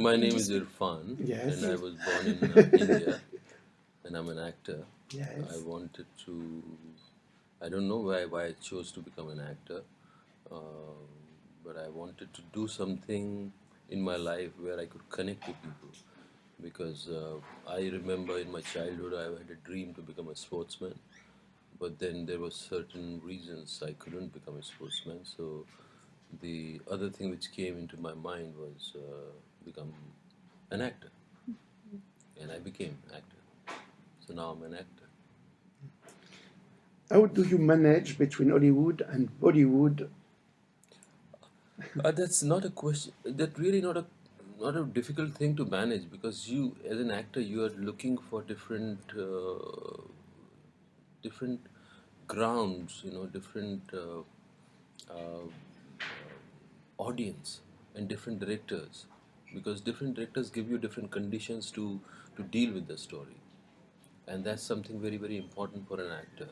My name is Irrfan, Yes. and I was born in India, and I'm an actor. Yes. I wanted to. I don't know why I chose to become an actor, uh, but I wanted to do something in my life where I could connect to people. Because I remember in my childhood I had a dream to become a sportsman, but then there were certain reasons I couldn't become a sportsman. So the other thing which came into my mind was become an actor, and I became an actor. So now I'm an actor. How do you manage between Hollywood and Bollywood? That's not a question. That really not a difficult thing to manage, because you, as an actor, you are looking for different grounds. Different uh, audience and different directors, because different directors give you different conditions to deal with the story, and that's something very important for an actor.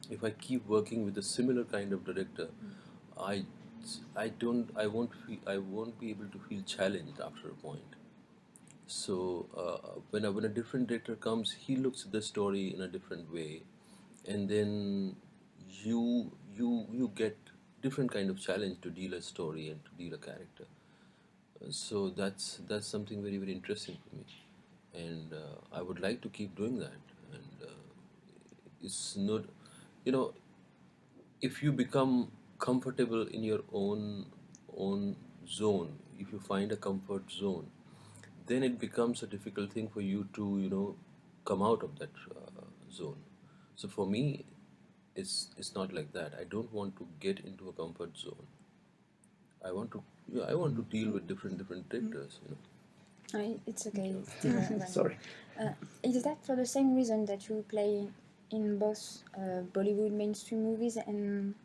If I keep working with a similar kind of director, I I won't be able to feel challenged after a point. So when a different director comes, he looks at the story in a different way, and then you get different kind of challenge to deal a story and to deal a character. So that's something very interesting for me, and I would like to keep doing that. And it's not, you know, if you become comfortable in your own zone, if you find a comfort zone, then it becomes a difficult thing for you to come out of that zone. So for me, it's not like that. I don't want to get into a comfort zone. I want to, yeah, I want to deal with different directors. It's okay. Still, Sorry. is that for the same reason that you play in both Bollywood mainstream movies and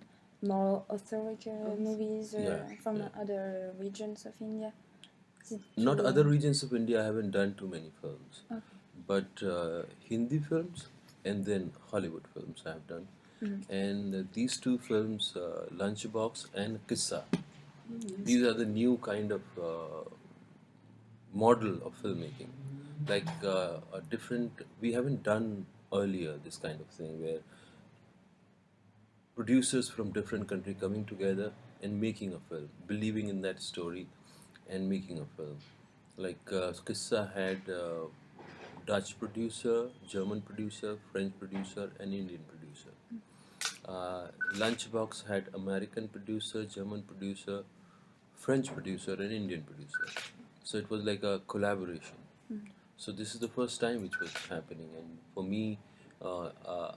more authoric movies Yeah, from yeah. other regions of India? Is it Not to- other regions of India. I haven't done too many films, Okay. but Hindi films and then Hollywood films I have done. And these two films, Lunchbox and Kissa, these are the new kind of model of filmmaking. Like a different, we haven't done earlier this kind of thing where producers from different country coming together and making a film, believing in that story and making a film. Like Kissa had Dutch producer, German producer, French producer, and Indian producer. Lunchbox had American producer, German producer, French producer, and Indian producer. So it was like a collaboration. So this is the first time which was happening, and for me, uh, uh,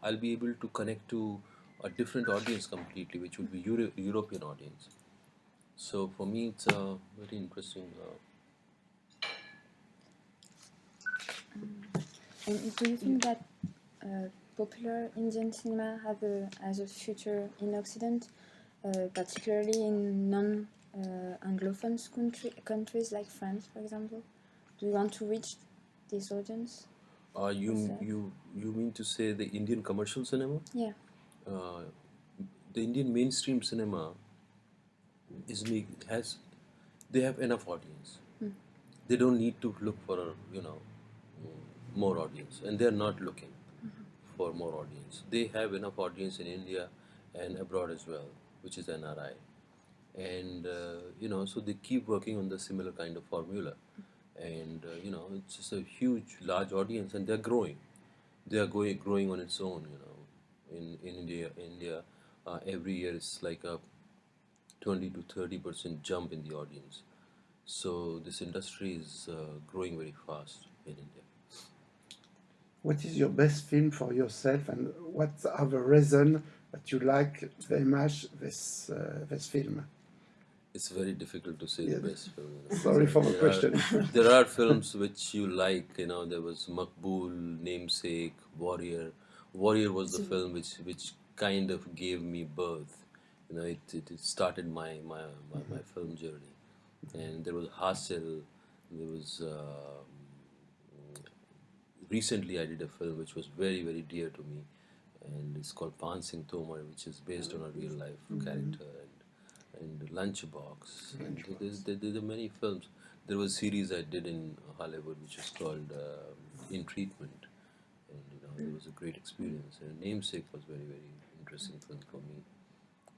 I'll be able to connect to a different audience completely, which would be European audience. So for me, it's a very interesting. And do you think that popular Indian cinema has a future in Occident, particularly in non-Anglophone countries like France, for example? Do you want to reach this audience? You mean to say the Indian commercial cinema? Yeah. Uh, the Indian mainstream cinema has, they have enough audience. They don't need to look for more audience, and they're not looking for more audience. They have enough audience in India and abroad as well, which is NRI, and so they keep working on the similar kind of formula, and it's just a huge, large audience, and they're growing. They are growing on its own. In India, every year it's like a 20 to 30% jump in the audience. So this industry is growing very fast in India. What is your best film for yourself, and what are the reasons that you like very much this film? It's very difficult to say Yeah. the best film. Sorry for the question. There are films which you like. There was Makbul, Namesake, Warrior. Warrior was the film which kind of gave me birth. It started my film journey. And there was Hasil. There was recently I did a film which was very dear to me, and it's called Pan Singh Tomar, which is based on a real life character. and Lunchbox, and Lunchbox. there are many films. There was a series I did in Hollywood which is called In Treatment, and it was a great experience. And Namesake was very interesting film for me.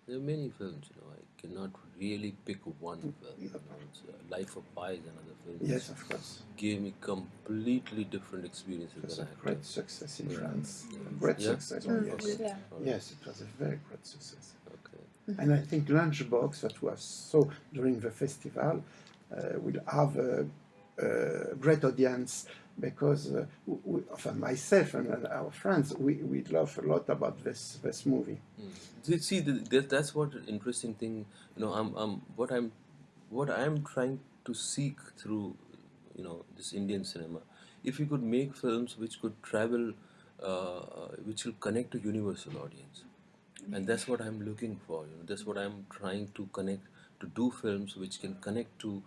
There are many films. I cannot really pick one film. Life of Pi is another film which Yes, of course. gave me completely different experiences It was as a an actor. great success in Yeah. France. Yeah. A great Yeah? success, Oh, yes. okay. Yeah. All right. Yes, it was a very great success. Okay. And I think Lunchbox, that was so during the festival, will have a great audience because myself and our friends, we love a lot about this movie. See, that's what interesting thing. What I'm trying to seek through, this Indian cinema. If you could make films which could travel, which will connect to universal audience, and that's what I'm looking for. That's what I'm trying to connect, to do films which can connect to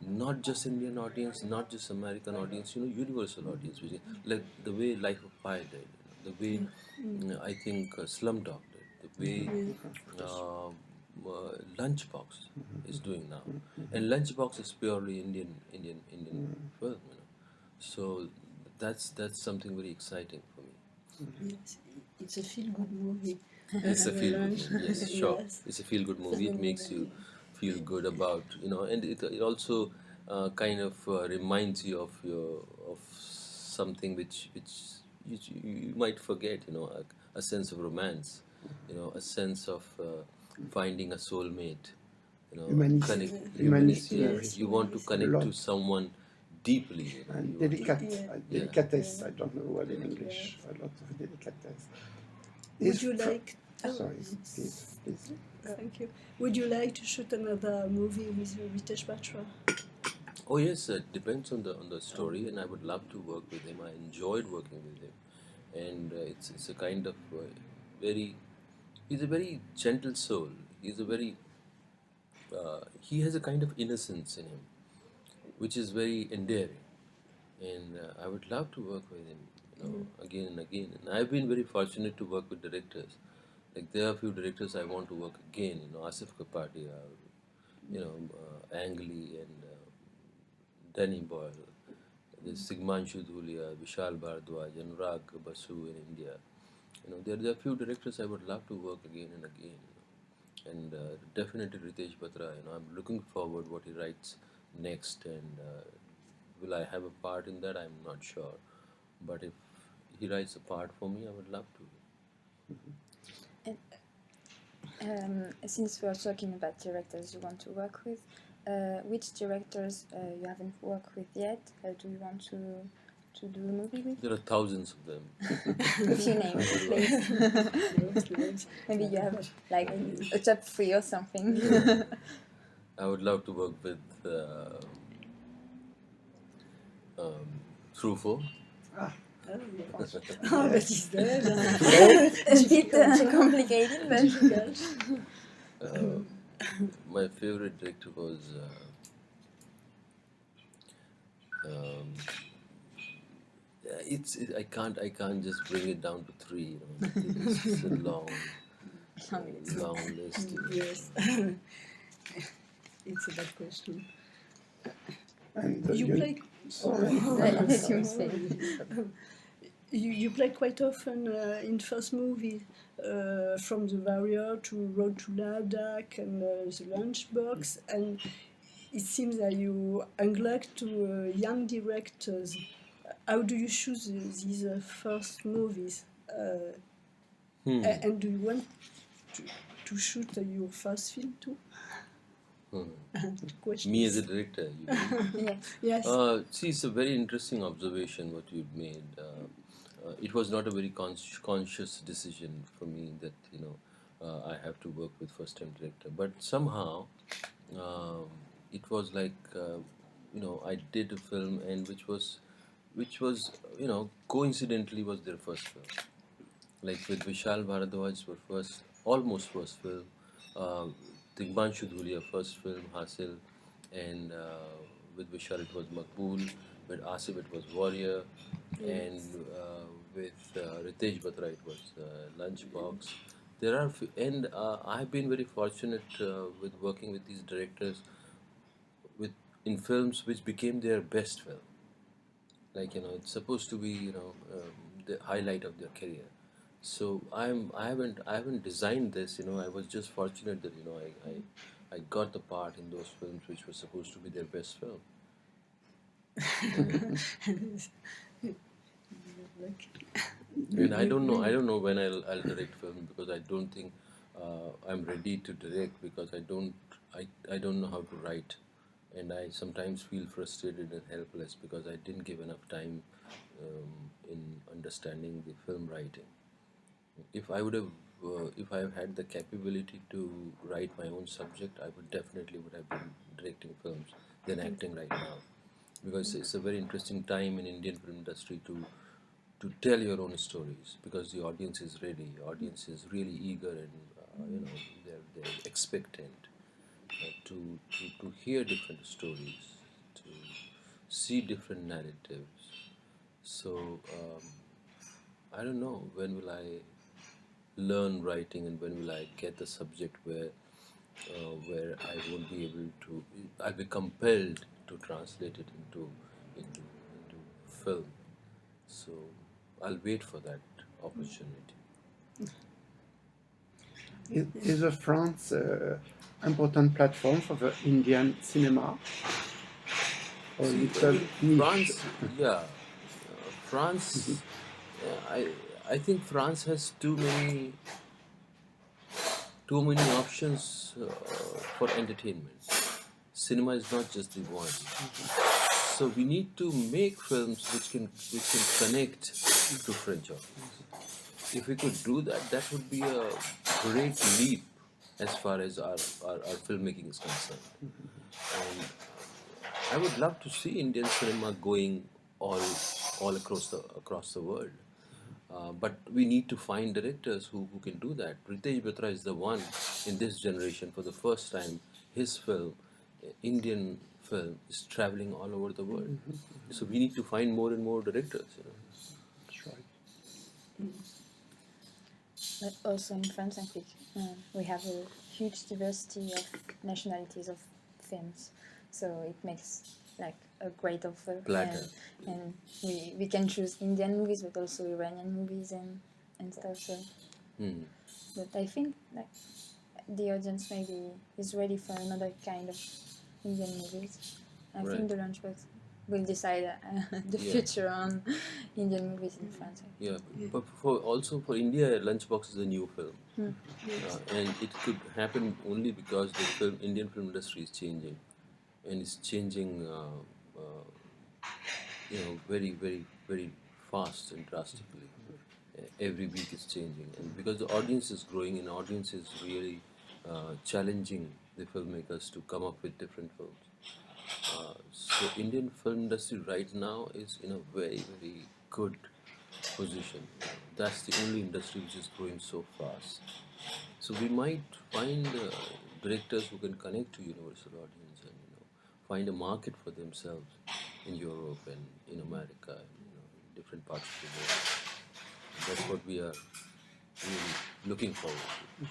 not just Indian audience, not just American audience, universal audience, like the way Life of Pi did, the way I think Slumdog did, the way Lunchbox is doing now, and Lunchbox is purely Indian film. So that's something very exciting for me. Yes, it's a feel-good movie. It's a feel good Lunch. movie. Yes, sure. Yes. It's a feel good movie. It makes you feel good about, and it also kind of reminds you of something which you might forget. A sense of romance. A sense of finding a soulmate. Humanist, Connect humanist humanist. Yeah, movie. you want to A connect to lot. someone deeply. And You want to, yeah. delicatesse, I don't know what in English, a lot of delicatesse. Would Is you fr- like? Sorry, please. Thank you. Would you like to shoot another movie with Ritesh Batra? Oh yes, it depends on the story, and I would love to work with him. I enjoyed working with him, and it's a kind of very. He's a very gentle soul. He's a very. He has a kind of innocence in him, which is very endearing, and I would love to work with him, again and again. And I've been very fortunate to work with directors. Like there are a few directors I want to work again. Asif Kapadia, Ang Lee, and Danny Boyle. There's Sigmanshu Dhulia, Vishal Bhardwaj, Anurag Basu in India. There are a few directors I would love to work again and again. And definitely Ritesh Batra. I'm looking forward what he writes next, and will I have a part in that? I'm not sure, but if he writes a part for me, I would love to. Since we are talking about directors you want to work with, which directors you haven't worked with yet, do you want to do a movie with? There are thousands of them. A few names, please. Maybe you have like a top 3 or something. I would love to work with Truffaut. Oh, yes. Oh, but he's dead. A bit complicated, but My favorite director was I can't just bring it down to 3. It's a long list. Yes. It's a bad question. And You play. Sorry. let him say. You play quite often in first movie, from The Warrior to Road to Ladakh and The Lunchbox, and it seems that you unlock to young directors. How do you choose these first movies? And do you want to shoot your first film too? Questions. Me as a director, you mean? Yes. Yes. See, it's a very interesting observation what you've made. It was not a very conscious decision for me that I have to work with first-time director, but somehow it was like I did a film, and which was coincidentally was their first film. Like with Vishal Bharadwaj, were almost first film. Uh, Tigmanshu Dhulia, first film, Hasil, and with Vishal it was Makbul. With Asif it was Warrior, and with Ritesh Batra it was Lunchbox. there are, and I've been very fortunate with working with these directors with in films which became their best film. Like it's supposed to be the highlight of their career. So I haven't designed this. I was just fortunate that I got the part in those films which were supposed to be their best film. Like, And I don't know when I'll direct film, because I don't think I'm ready to direct, because I don't know how to write, and I sometimes feel frustrated and helpless because I didn't give enough time in understanding the film writing. If I have had the capability to write my own subject, I would have been directing films than acting right now, because it's a very interesting time in Indian film industry to tell your own stories, because the audience is ready, audience is really eager, and they're expectant to hear different stories, to see different narratives. So I don't know when will I learn writing, and when will I get the subject where I won't be able to, I'll be compelled to translate it into film. So I'll wait for that opportunity. Is France important platform for the Indian cinema? Or See, little niche? France, yeah, France. I think France has too many options for entertainment. Cinema is not just the one. So we need to make films which can connect to French audience. If we could do that, that would be a great leap as far as our filmmaking is concerned. And I would love to see Indian cinema going all across the world. But we need to find directors who can do that. Ritesh Batra is the one in this generation. For the first time, his film, Indian film, is traveling all over the world. So we need to find more and more directors. That's right. But also in France, I think we have a huge diversity of nationalities of films, so it makes like a great offer. Platter. And we can choose Indian movies, but also Iranian movies and stuff. So, Hmm. but I think like the audience maybe is ready for another kind of Indian movies. I Right. think the Lunchbox will decide the Yeah. future on Indian movies in France. Yeah, but for India, Lunchbox is a new film, and it could happen only because the Indian film industry is changing, and it's changing, very, very, very fast and drastically. Every week it's changing, and because the audience is growing, and audience is really challenging the filmmakers to come up with different films. So Indian film industry right now is in a very, very good position. That's the only industry which is growing so fast. So we might find directors who can connect to universal audience, and find a market for themselves in Europe and in America, and in different parts of the world. That's what we are really looking forward to.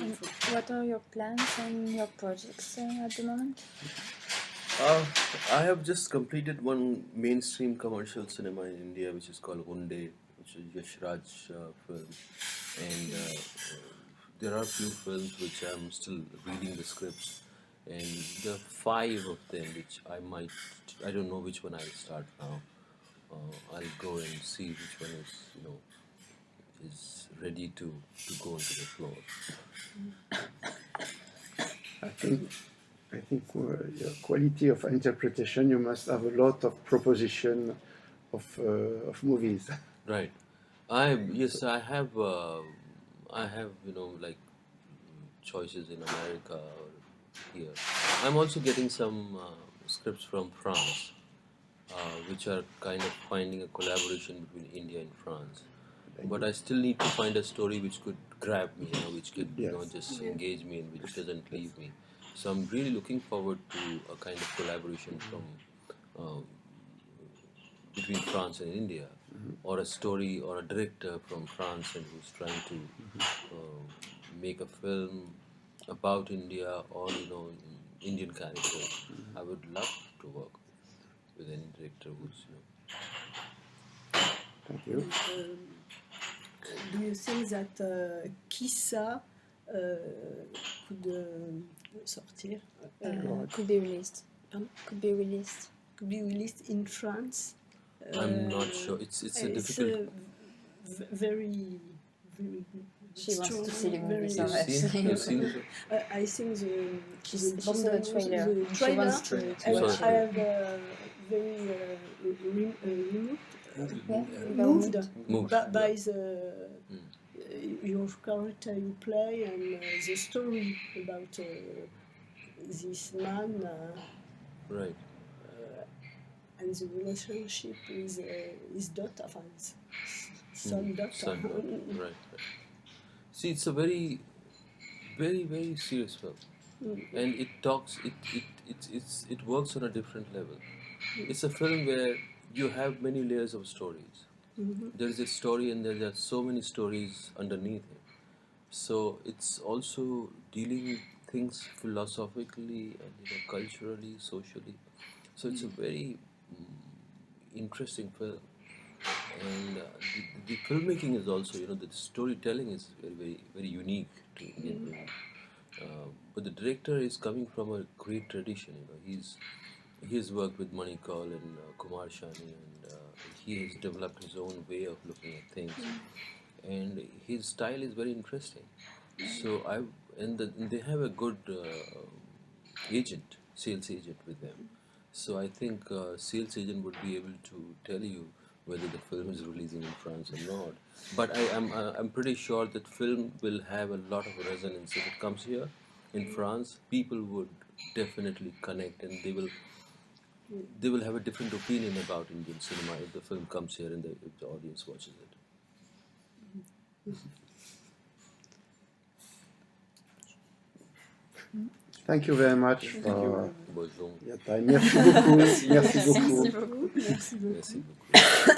And what are your plans and your projects at the moment? I have just completed one mainstream commercial cinema in India, which is called Hunde, which is Yash Raj film, and there are few films which I'm still reading the scripts, and there are five of them which I don't know which one I'll start now. I'll go and see which one is ready to go into the floor. I think your quality of interpretation, you must have a lot of proposition of movies. Right. Yes, I have like choices in America or here. I'm also getting some scripts from France, which are kind of finding a collaboration between India and France. But I still need to find a story which could grab me, which could Yes. just engage me, and which doesn't leave me. So I'm really looking forward to a kind of collaboration from between France and India. or a story or a director from France and who's trying to make a film about India or Indian characters. I would love to work with any director who's Thank you. Do you think that Kissa could sortir? Could be released. Pardon? Could be released. Could be released in France? I'm not sure. It's a difficult. Very, very She wants strong, to see the movie very- so You've much. seen, you've seen it? I think She's also the trailer. The She wants trailer, to and watch I it. have very Moved. Moved, by yeah. the your character you play and the story about this man Right. and the relationship with his daughter, his son daughter. Son, right. See, it's a very, very, very serious film, and it talks. It works on a different level. It's a film where you have many layers of stories. There is a story, and there are so many stories underneath it. So it's also dealing things philosophically and culturally, socially. So it's a very interesting film, and the filmmaking is also, the storytelling is very, very, very unique to Indian film. But the director is coming from a great tradition. He has worked with Mani Kaul and Kumar Shani, and he has developed his own way of looking at things, and his style is very interesting. So and they have a good sales agent with them. So I think sales agent would be able to tell you whether the film is releasing in France or not. But I'm pretty sure that film will have a lot of resonance if it comes here in France. People would definitely connect, and they will have a different opinion about Indian cinema if the film comes here and if the audience watches it. Thank you very much Thank for It was long. your time. Merci beaucoup. Merci beaucoup. Merci beaucoup. Merci beaucoup.